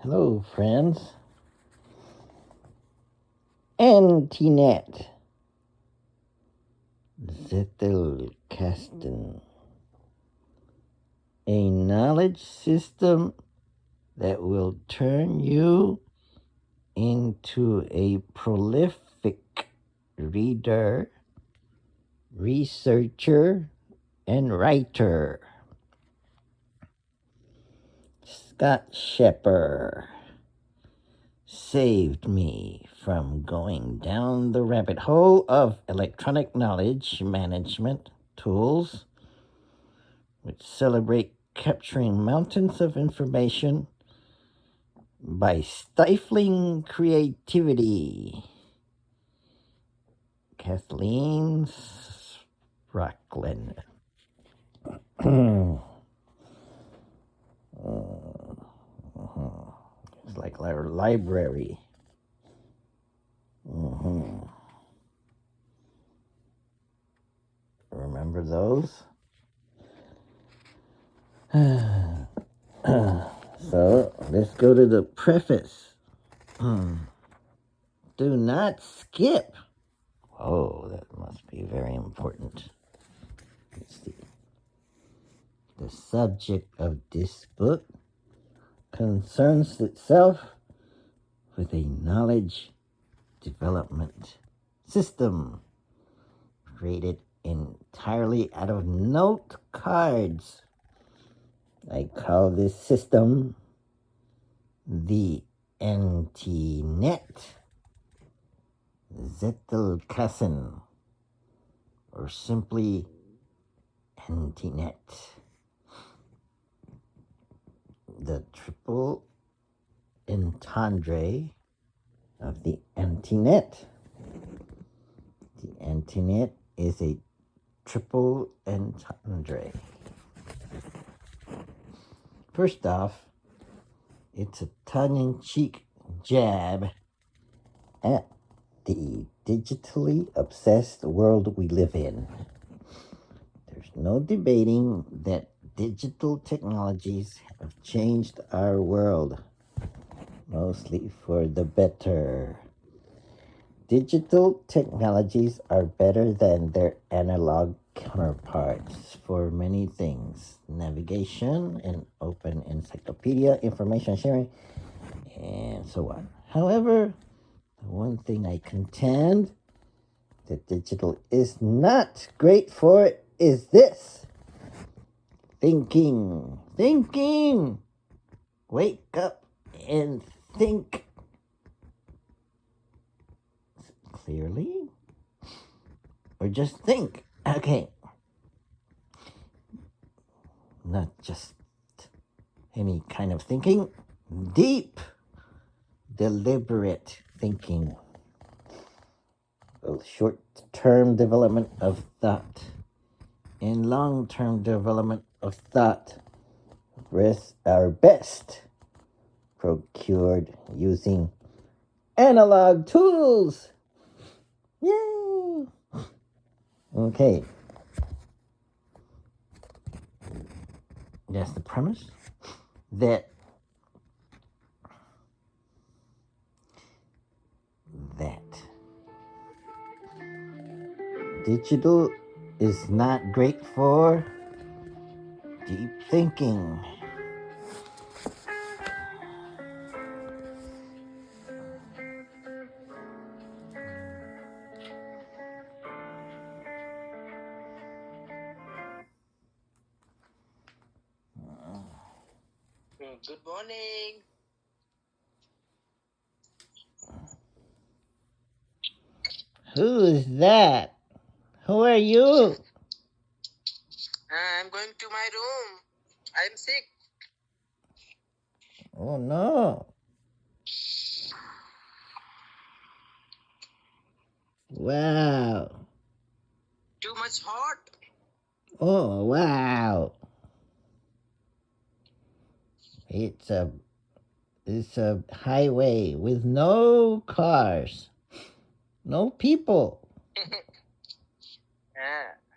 Hello, friends. Antinet Zettelkasten. A knowledge system that will turn you into a prolific reader, researcher, and writer. Scott Scheper saved me from going down the rabbit hole of electronic knowledge management tools, which celebrate capturing mountains of information by stifling creativity. Kathleen Sprocklin. It's like our library. Remember those? So let's go to the preface. Do not skip. Oh, that must be very important. Let's see. The subject of this book concerns itself with a knowledge development system created entirely out of note cards. I call this system the Antinet Zettelkasten, or simply Antinet. The triple entendre of the Antinet. The Antinet is a triple entendre. First off, it's a tongue-in-cheek jab at the digitally obsessed world we live in. There's no debating that digital technologies have changed our world, mostly for the better. Digital technologies are better than their analog counterparts for many things: navigation, an open encyclopedia, information sharing, and so on. However, the one thing I contend that digital is not great for is this: thinking. Wake up and think clearly, or just think. Okay, not just any kind of thinking, deep, deliberate thinking. Both short-term development of thought and long-term development of thought are best procured using analog tools. Yay! Okay. That's the premise. That digital is not great for deep thinking. Good morning. Who is that? Who are you? I'm going to my room. I'm sick. Oh no. Wow. Too much hot. Oh wow. It's a highway with no cars. No people.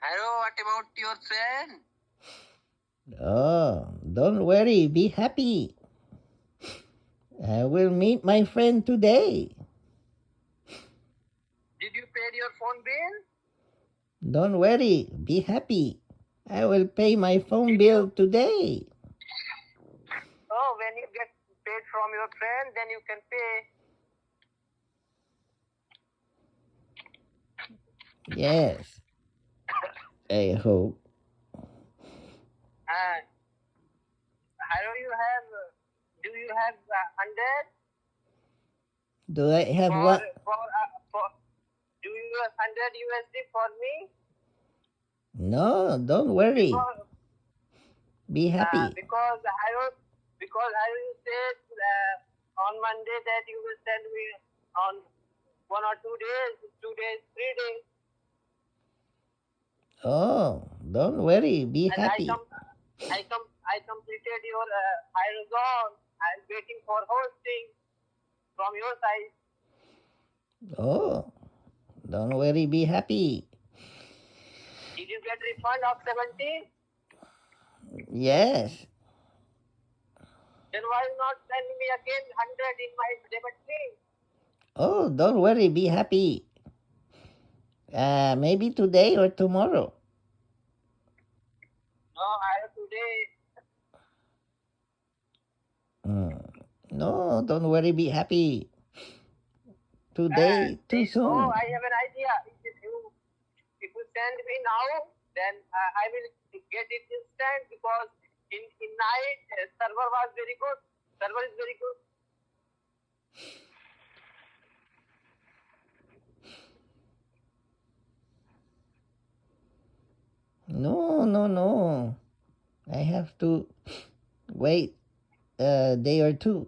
Hello, what about your friend? Oh, don't worry, be happy. I will meet my friend today. Did you pay your phone bill? Don't worry, be happy. I will pay my phone Did bill you? today. Oh, when you get paid from your friend, then you can pay. Yes, I hope. And how do you have 100 Do I have for, what? do you have 100 USD for me? No, don't worry. Because, Be happy. because I said on Monday that you will send me on 1 or 2 days, 2 days, 3 days. Oh, don't worry, be And happy. I completed your horizon. I'm waiting for hosting from your side. Oh, don't worry, be happy. Did you get refund of 70? Yes. Then why not send me again 100 in my debit link? Oh, don't worry, be happy. Maybe today or tomorrow. No, I have today. No, don't worry, be happy. Today, too soon. I have an idea. If you send me now, then I will get it instant because in night server was very good. Server is very good. No. I have to wait a day or two.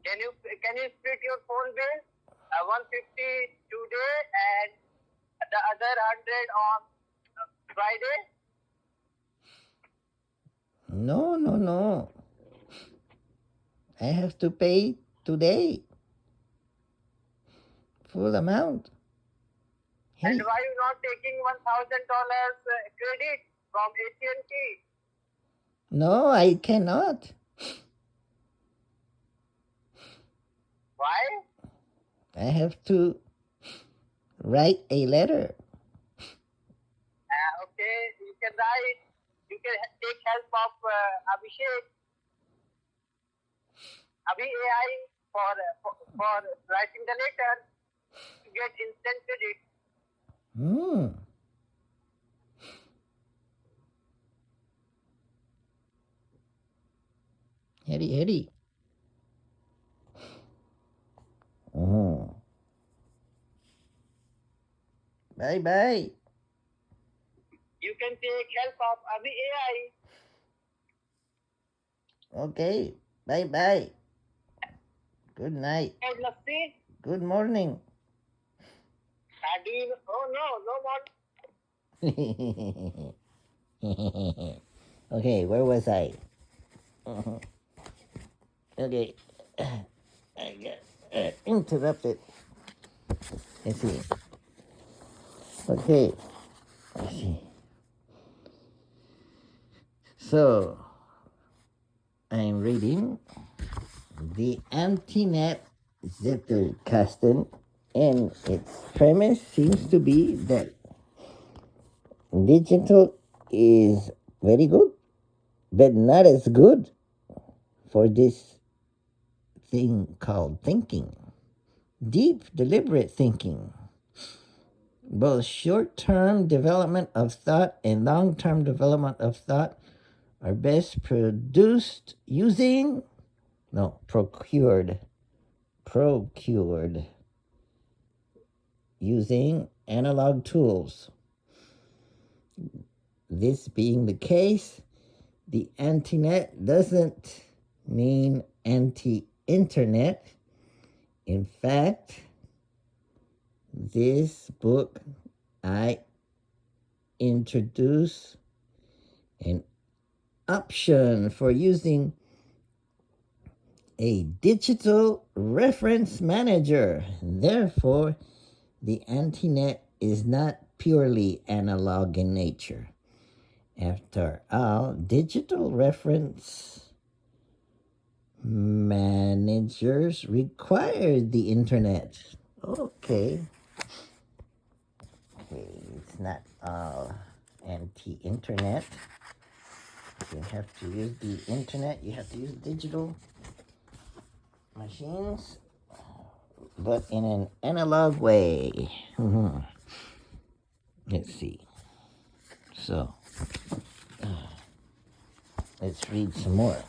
Can you split your phone bill? 150 today and the other 100 on Friday? No. I have to pay today. Full amount. And Hey, why you not taking $1,000 credit from AT&T? no, I cannot. Why? I have to write a letter. Okay, you can write. You can take help of Abhishek, Abhi AI for writing the letter to get instant credit. Hedy. Bye. You can take help of Abhi AI. Okay, bye. Good night. And Lassi, Good morning. do you? Oh no more. Okay, where was I? Okay, I got interrupted. Let's see. Okay, let's see. So, I'm reading the Antinet Zettelkasten, and its premise seems to be that digital is very good, but not as good for this thing called thinking. Deep, deliberate thinking. Both short-term development of thought and long-term development of thought are best procured using analog tools. This being the case, the antinet doesn't mean anti-internet. In fact, this book, I introduce an option for using a digital reference manager. Therefore, the Antinet is not purely analog in nature. After all, digital reference Managers require the internet. Okay. Okay, it's not all anti-internet. You have to use the internet. You have to use digital machines, but in an analog way. Let's see. So, let's read some more.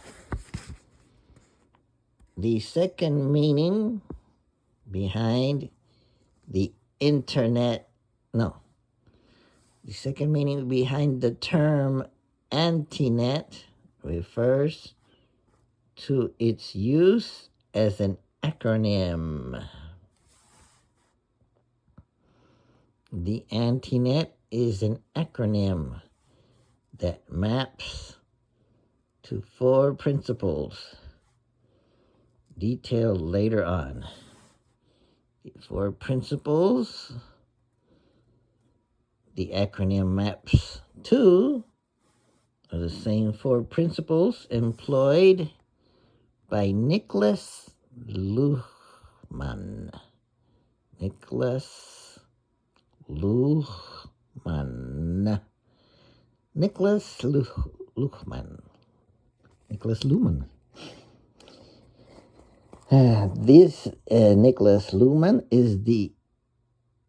The second meaning behind the internet, the second meaning behind the term Antinet refers to its use as an acronym. The Antinet is an acronym that maps to 4 principles detailed later on. The 4 principles the acronym maps to are the same 4 principles employed by Niklas Luhmann. Niklas Luhmann. This Niklas Luhmann is the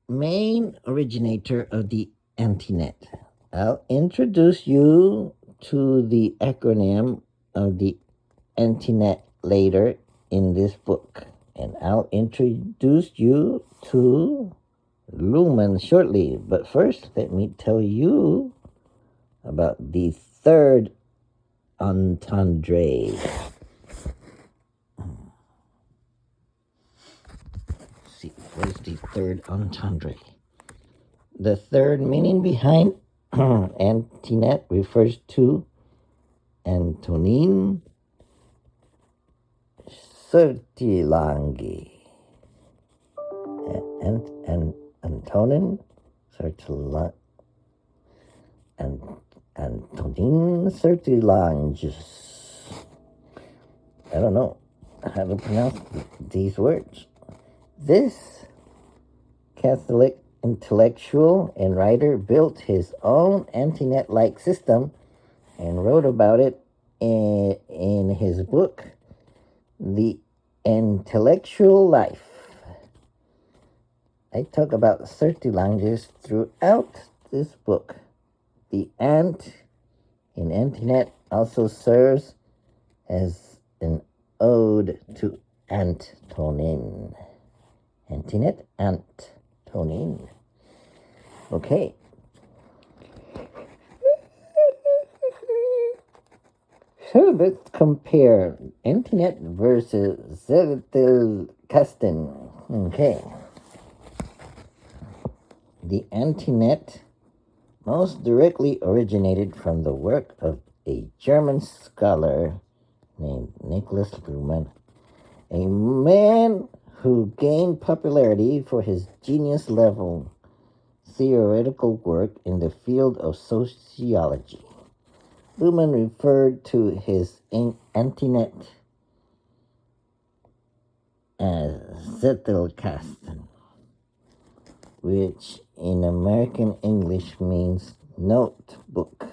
main originator of the Antinet. I'll introduce you to the acronym of the Antinet later in this book, and I'll introduce you to Luhmann shortly. But first, let me tell you about the third entendre. See, what is the third entendre? The third meaning behind Antinet refers to Antonin Sertilangi. Antonin Sertilangi. I don't know how to pronounce these words. This Catholic intellectual and writer built his own Antinet-like system and wrote about it in his book, The Intellectual Life. I talk about Sertilanges throughout this book. The ant in Antinet also serves as an ode to Antonin. Antinet, Antonin. Okay. So let's compare Antinet versus Zettelkasten. Okay. The Antinet most directly originated from the work of a German scholar named Niklas Luhmann, a man who gained popularity for his genius-level theoretical work in the field of sociology. Luhmann referred to his Antinet as Zettelkasten, which in American English means notebook.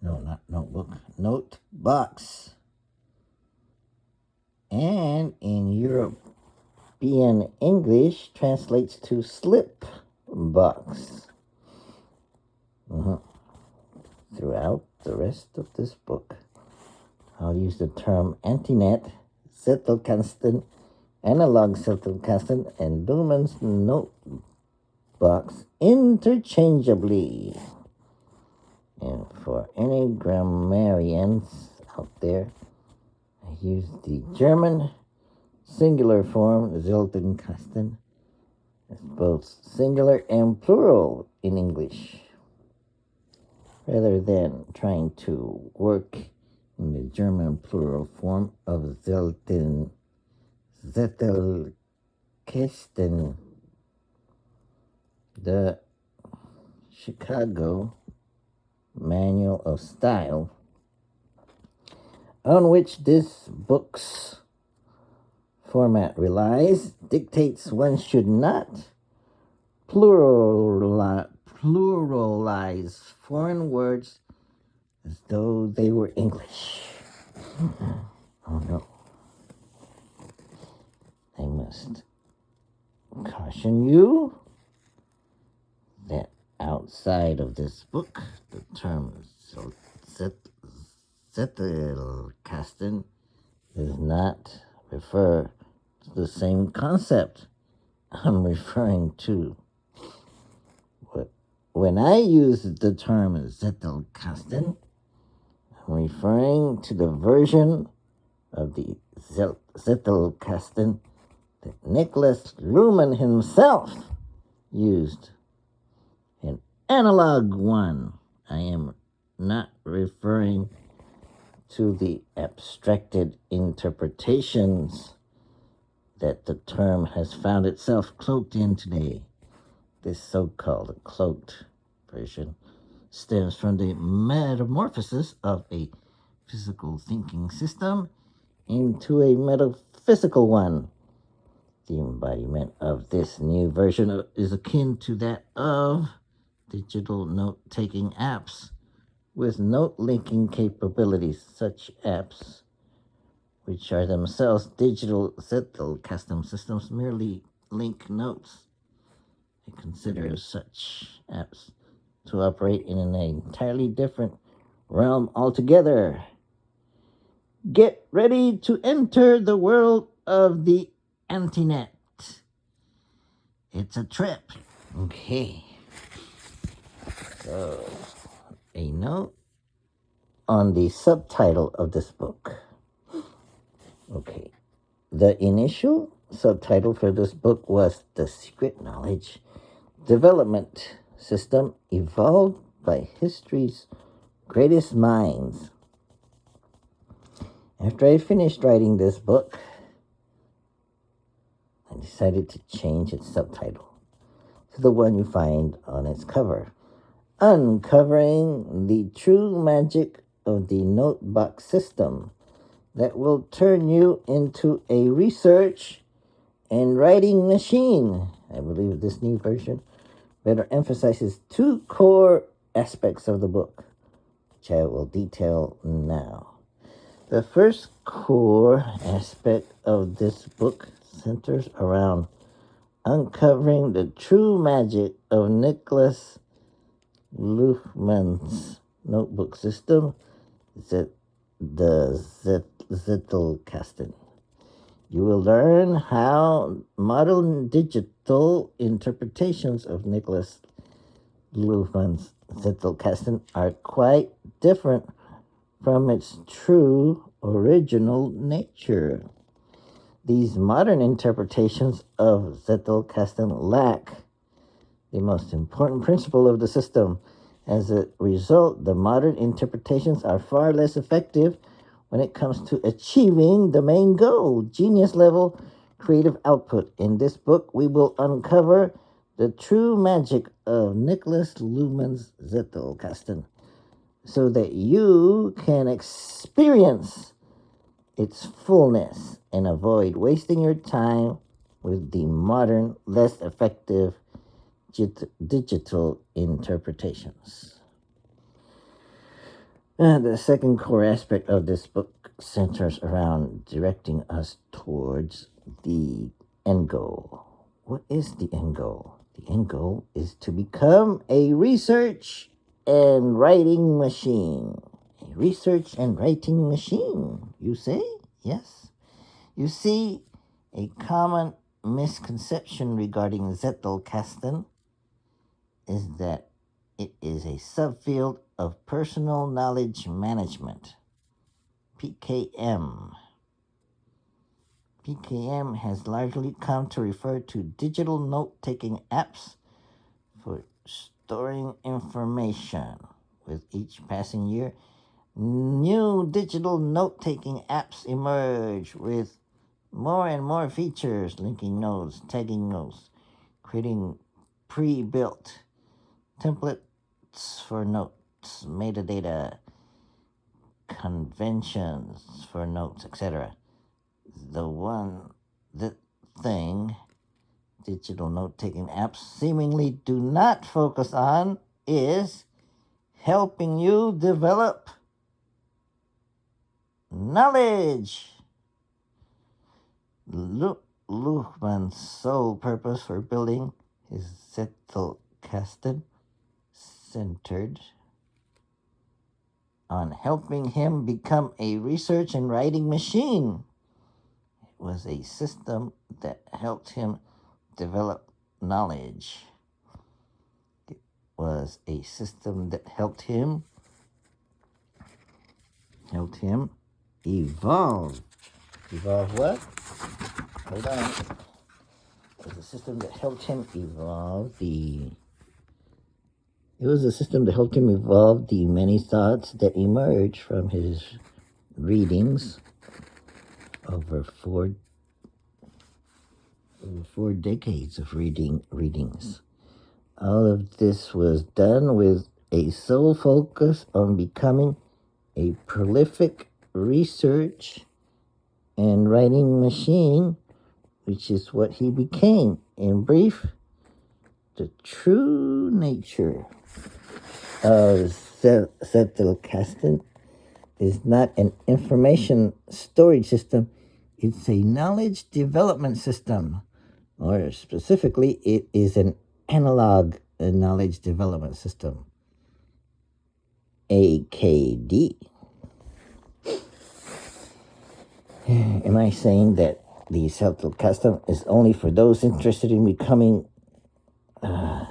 No, not notebook. Notebox. And in European English translates to slip box. Throughout the rest of this book, I'll use the term Antinet, Zettelkasten, analog Zettelkasten, and Luhmann's notebox interchangeably. And for any grammarians out there, I use the German singular form, Zettelkasten, as both singular and plural in English, rather than trying to work in the German plural form of Zettelkasten. The Chicago manual of style on which this book's format relies dictates one should not pluralize foreign words as though they were English. Oh no. I must caution you that outside of this book, the term Zettelkasten does not refer to the same concept I'm referring to. When I use the term Zettelkasten, I'm referring to the version of the Zettelkasten that Niklas Luhmann himself used, an analog one. I am not referring to the abstracted interpretations that the term has found itself cloaked in today. This so-called cloaked version stems from the metamorphosis of a physical thinking system into a metaphysical one. The embodiment of this new version is akin to that of digital note-taking apps with note-linking capabilities. Such apps, which are themselves digital Zettelkasten systems, merely link notes. I consider such apps to operate in an entirely different realm altogether. Get ready to enter the world of the Antinet. It's a trip. Okay. So, a note on the subtitle of this book. Okay. The initial subtitle for this book was The Secret Knowledge Development System Evolved by History's Greatest Minds. After I finished writing this book, I decided to change its subtitle to the one you find on its cover, Uncovering the True Magic of the Notebox System that will turn you into a research and writing machine. I believe this new version better emphasizes two core aspects of the book, which I will detail now. The first core aspect of this book centers around uncovering the true magic of Niklas Luhmann's notebook system, the Zettelkasten. You will learn how modern digital interpretations of Niklas Luhmann's Zettelkasten are quite different from its true original nature. These modern interpretations of Zettelkasten lack the most important principle of the system. As a result, the modern interpretations are far less effective when it comes to achieving the main goal, genius-level creative output. In this book, we will uncover the true magic of Niklas Luhmann's Zettelkasten so that you can experience its fullness and avoid wasting your time with the modern, less effective digital interpretations. The second core aspect of this book centers around directing us towards the end goal. What is the end goal? The end goal is to become a research and writing machine. A research and writing machine, you say? Yes. You see, a common misconception regarding Zettelkasten is that it is a subfield of personal knowledge management, PKM. PKM has largely come to refer to digital note-taking apps for storing information. With each passing year, new digital note-taking apps emerge with more and more features, linking notes, tagging notes, creating pre-built templates for note metadata, conventions for notes, etc. The thing digital note-taking apps seemingly do not focus on is helping you develop knowledge. Luhmann's sole purpose for building his Zettelkasten centered on helping him become a research and writing machine. It was a system that helped him develop knowledge. It was a system that helped him evolve. Evolve what? Hold on. It was a system that helped him evolve the many thoughts that emerged from his readings over four decades of readings. All of this was done with a sole focus on becoming a prolific research and writing machine, which is what he became. In brief, the true nature of Zettelkasten is not an information storage system, it's a knowledge development system. Or specifically, it is an analog knowledge development system, AKD. Am I saying that the Zettelkasten is only for those interested in becoming a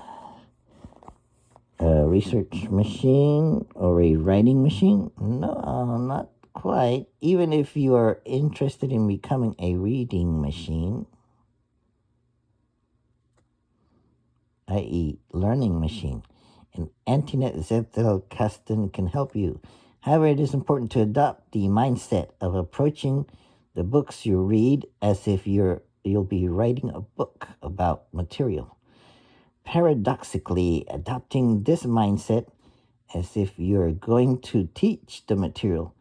research machine or a writing machine? No, not quite. Even if you are interested in becoming a reading machine, i.e. learning machine, an Antinet Zettelkasten can help you. However, it is important to adopt the mindset of approaching the books you read as if you'll be writing a book about material. Paradoxically, adopting this mindset as if you're going to teach the material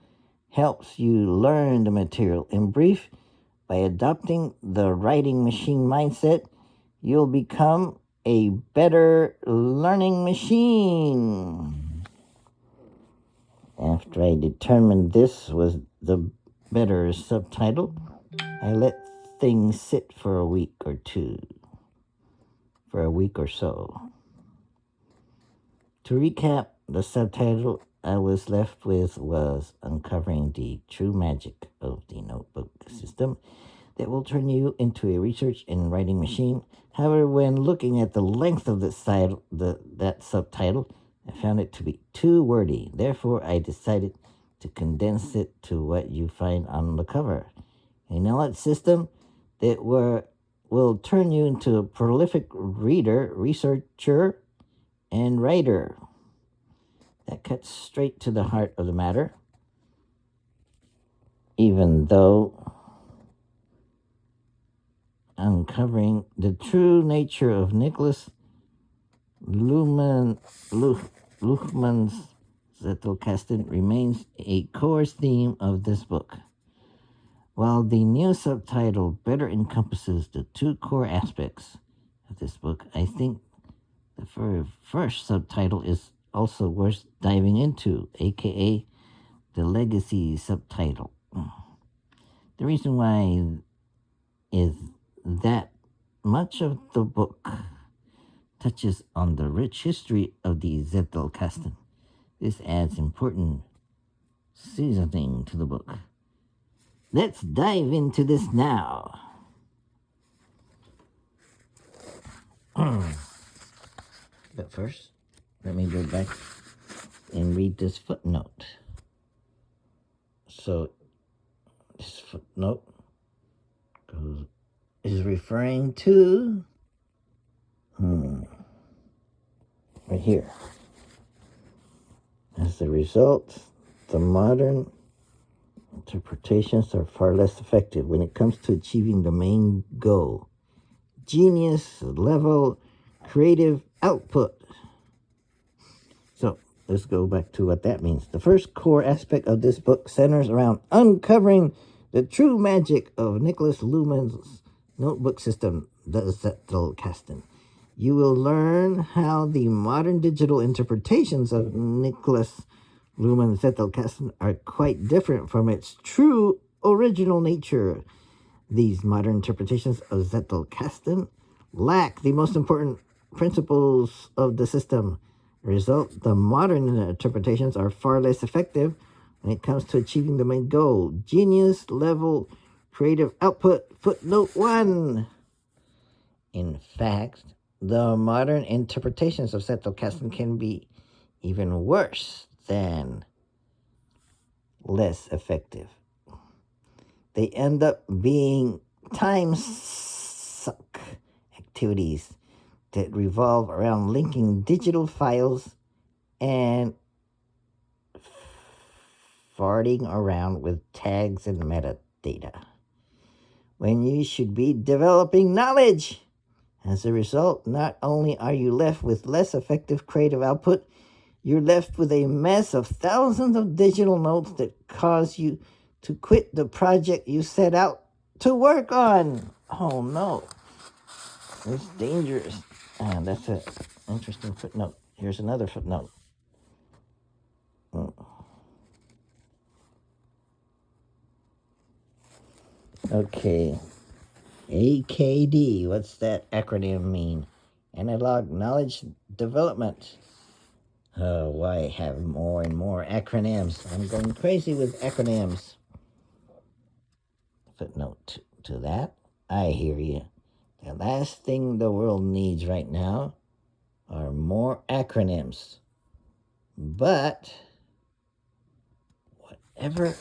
helps you learn the material. In brief, by adopting the writing machine mindset, you'll become a better learning machine. After I determined this was the better subtitle, I let things sit for a week or so. To recap, the subtitle I was left with was Uncovering the True Magic of the Notebook System that will turn you into a research and writing machine. However, when looking at the length of that subtitle, I found it to be too wordy. Therefore, I decided to condense it to what you find on the cover. A knowledge system that will turn you into a prolific reader, researcher, and writer. That cuts straight to the heart of the matter. Even though uncovering the true nature of Niklas Luhmann's Zettelkasten remains a core theme of this book. While the new subtitle better encompasses the two core aspects of this book, I think the first subtitle is also worth diving into, aka the legacy subtitle. The reason why is that much of the book touches on the rich history of the Zettelkasten. This adds important seasoning to the book. Let's dive into this now. But first, let me go back and read this footnote. So, this footnote is referring to right here. As a result, the modern interpretations are far less effective when it comes to achieving the main goal: genius level creative output. So, let's go back to what that means. The first core aspect of this book centers around uncovering the true magic of Niklas Luhmann's notebook system, the Zettelkasten. You will learn how the modern digital interpretations of Niklas Luhmann's Zettelkasten are quite different from its true original nature. These modern interpretations of Zettelkasten lack the most important principles of the system. Result, the modern interpretations are far less effective when it comes to achieving the main goal, genius level creative output. Footnote 1. In fact, the modern interpretations of Zettelkasten can be even worse than less effective. They end up being time suck activities that revolve around linking digital files and farting around with tags and metadata, when you should be developing knowledge. As a result, not only are you left with less effective creative output, you're left with a mess of thousands of digital notes that cause you to quit the project you set out to work on. Oh no, it's dangerous. That's an interesting footnote. Here's another footnote. Okay. AKD, what's that acronym mean? Analog Knowledge Development. Oh, why have more and more acronyms? I'm going crazy with acronyms. Footnote to that. I hear you. The last thing the world needs right now are more acronyms. But whatever.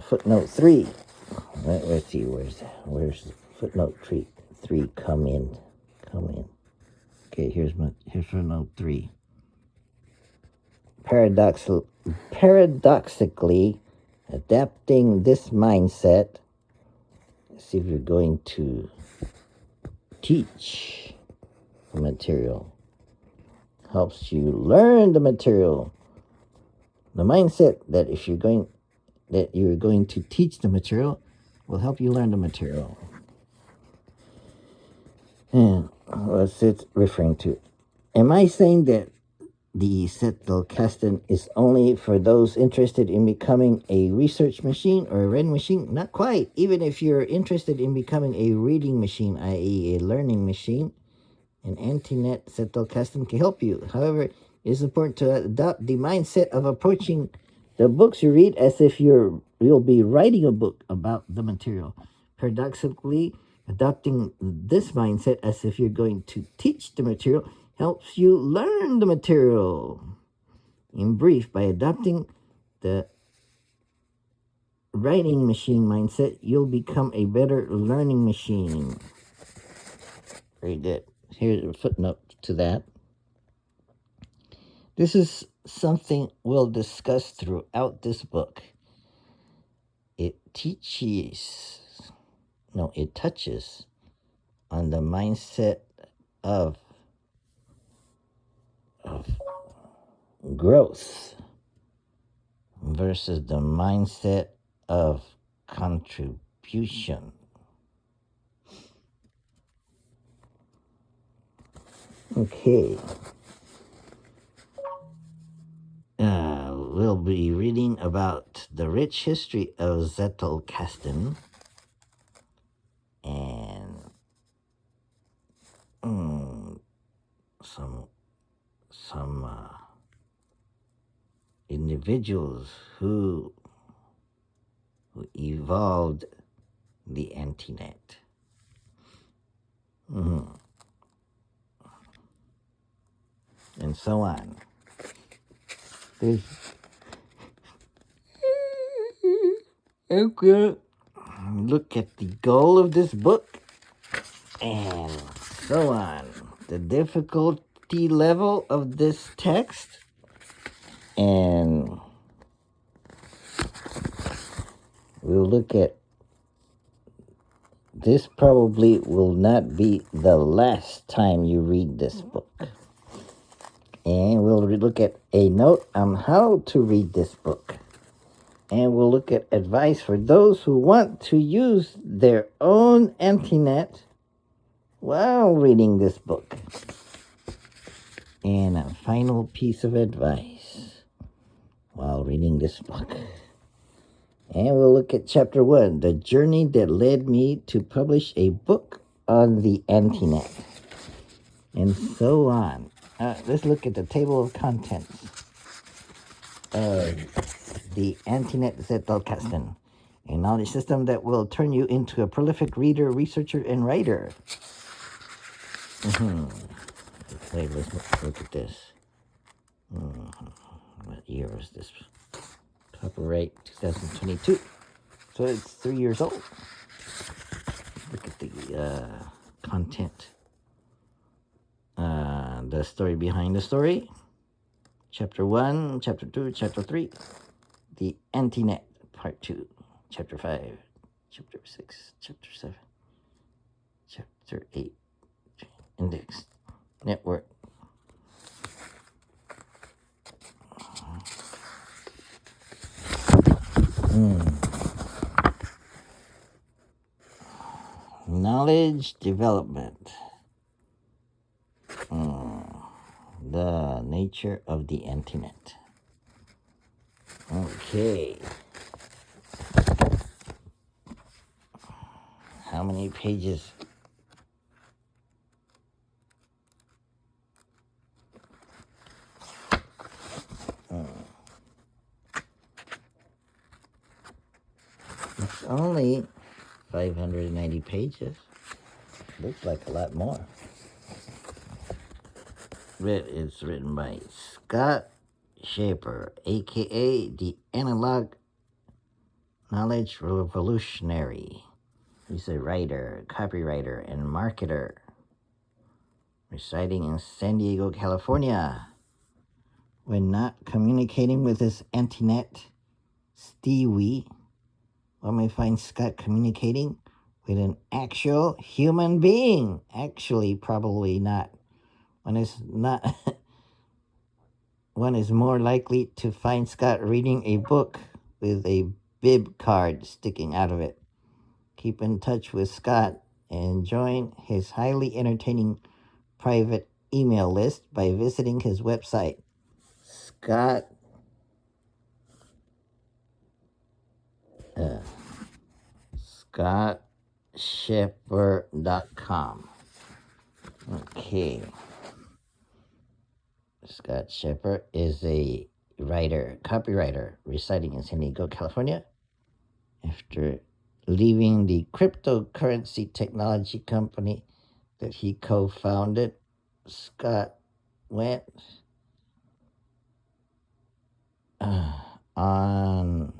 Footnote 3. Let's see, where's footnote 3 come in. Okay, here's footnote 3. Paradoxically, adapting this mindset, see if you're going to teach the material, helps you learn the material. The mindset that you're going to teach the material will help you learn the material. And what's it referring to? Am I saying that the Zettelkasten is only for those interested in becoming a research machine or a reading machine? Not quite. Even if you're interested in becoming a reading machine, i.e. a learning machine, an Antinet Zettelkasten can help you. However, it is important to adopt the mindset of approaching the books you read as if you'll be writing a book about the material. Paradoxically, adopting this mindset as if you're going to teach the material helps you learn the material. In brief, by adopting the writing machine mindset, you'll become a better learning machine. Very good. Here's a footnote to that. This is something we'll discuss throughout this book. It touches on the mindset of growth versus the mindset of contribution. Okay. We'll be reading about the rich history of Zettelkasten and some individuals who evolved the Antinet. And so on. Okay. Look at the goal of this book and so on. The difficulty level of this text and we'll look at this probably will not be the last time you read this book. And we'll look at a note on how to read this book. And we'll look at advice for those who want to use their own Antinet while reading this book. And a final piece of advice while reading this book. And we'll look at chapter 1, the journey that led me to publish a book on the Antinet. And so on. Let's look at the table of contents of the Antinet Zettelkasten, a knowledge system that will turn you into a prolific reader, researcher, and writer. Wait, let's look at this. What year was this? Copyright 2022. So it's 3 years old. Look at the content. The story behind the story. Chapter 1, Chapter 2, Chapter 3. The Antinet, Part 2. Chapter 5, Chapter 6, Chapter 7, Chapter 8. Index, Network. Knowledge development. The nature of the Antinet. Okay. How many pages? It's only 590 pages. Looks like a lot more. It's written by Scott Scheper, a.k.a. the Analog Knowledge Revolutionary. He's a writer, copywriter, and marketer, residing in San Diego, California. When not communicating with his Antinet Stewie, one may find Scott communicating with an actual human being. Actually, probably not. One is more likely to find Scott reading a book with a bib card sticking out of it. Keep in touch with Scott and join his highly entertaining private email list by visiting his website, scottsheper.com. Okay. Scott Scheper is a writer, copywriter, residing in San Diego, California. After leaving the cryptocurrency technology company that he co-founded, Scott went on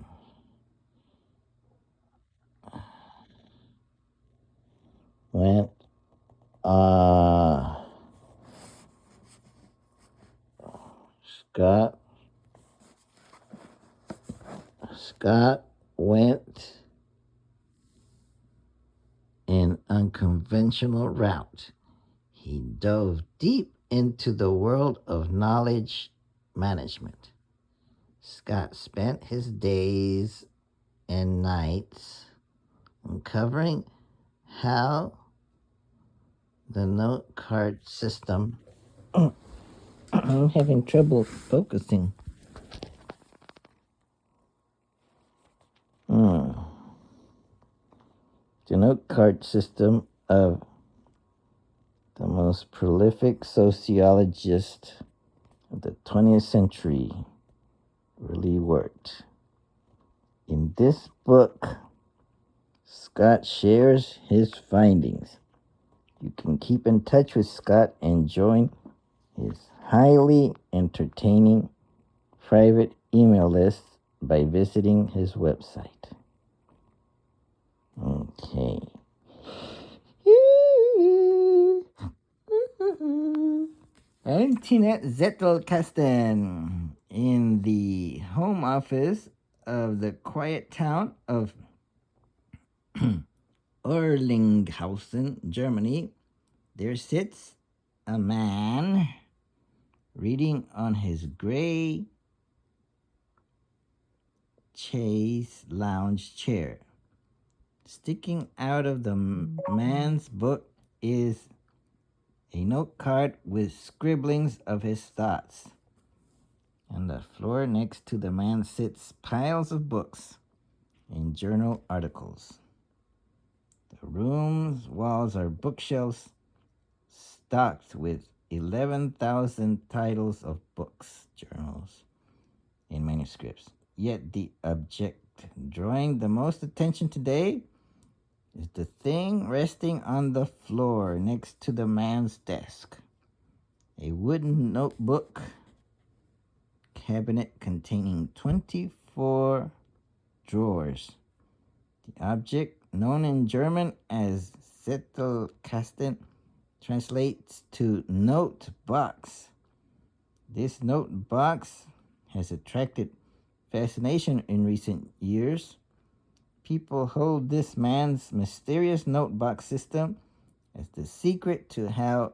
Scott went an unconventional route. He dove deep into the world of knowledge management. Scott spent his days and nights uncovering how the note card system. I'm having trouble focusing. The note card system of the most prolific sociologist of the 20th century really worked. In this book, Scott shares his findings. You can keep in touch with Scott and join his highly entertaining private email list by visiting his website. Okay. Antinet Zettelkasten in the home office of the quiet town of Erlinghausen, Germany, there sits a man reading on his gray chaise lounge chair. Sticking out of the man's book is a note card with scribblings of his thoughts. On the floor next to the man sits piles of books and journal articles. The room's walls are bookshelves stocked with 11,000 titles of books, journals, and manuscripts. Yet the object drawing the most attention today is the thing resting on the floor next to the man's desk. A wooden notebook cabinet containing 24 drawers. The object, known in German as Zettelkasten, translates to note box. This note box has attracted fascination in recent years. People hold this man's mysterious note box system as the secret to how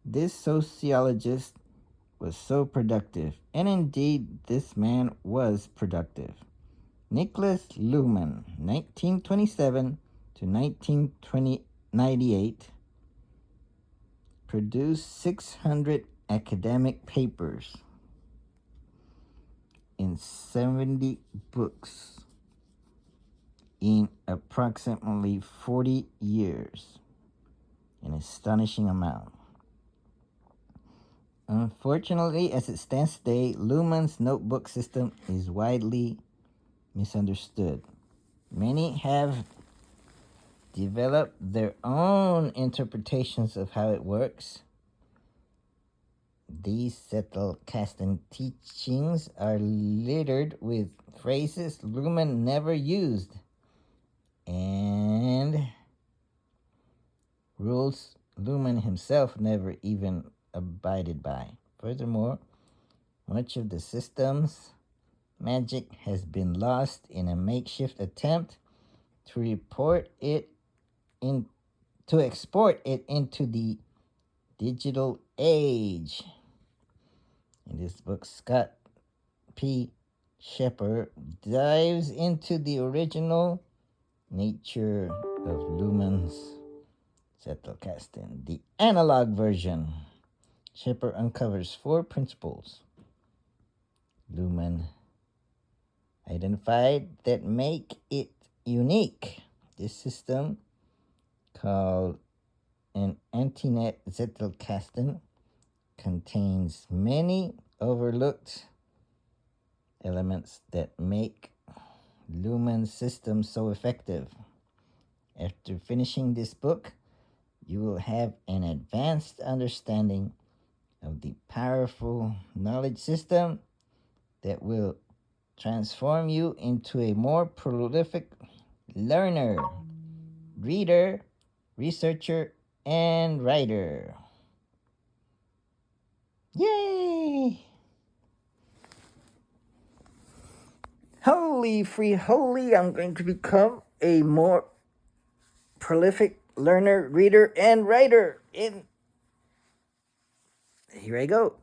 this sociologist was so productive. And indeed, this man was productive. Niklas Luhmann, 1927 to 1998, produced 600 academic papers in 70 books in approximately 40 years, an astonishing amount. Unfortunately, as it stands today, Luhmann's notebook system is widely misunderstood. Many have developed their own interpretations of how it works. These Zettelkasten teachings are littered with phrases Luhmann never used and rules Luhmann himself never even abided by. Furthermore, much of the system's magic has been lost in a makeshift attempt to export it into the digital age. In this book, Scott P. Scheper dives into the original nature of Luhmann's Zettelkasten, the analog version. Scheper uncovers 4 principles Luhmann identified that make it unique. This system, called an Antinet Zettelkasten, contains many overlooked elements that make Luhmann's system so effective. After finishing this book, you will have an advanced understanding of the powerful knowledge system that will transform you into a more prolific learner, reader, researcher, and writer. Yay! Holy, I'm going to become a more prolific learner, reader, and writer. Here I go.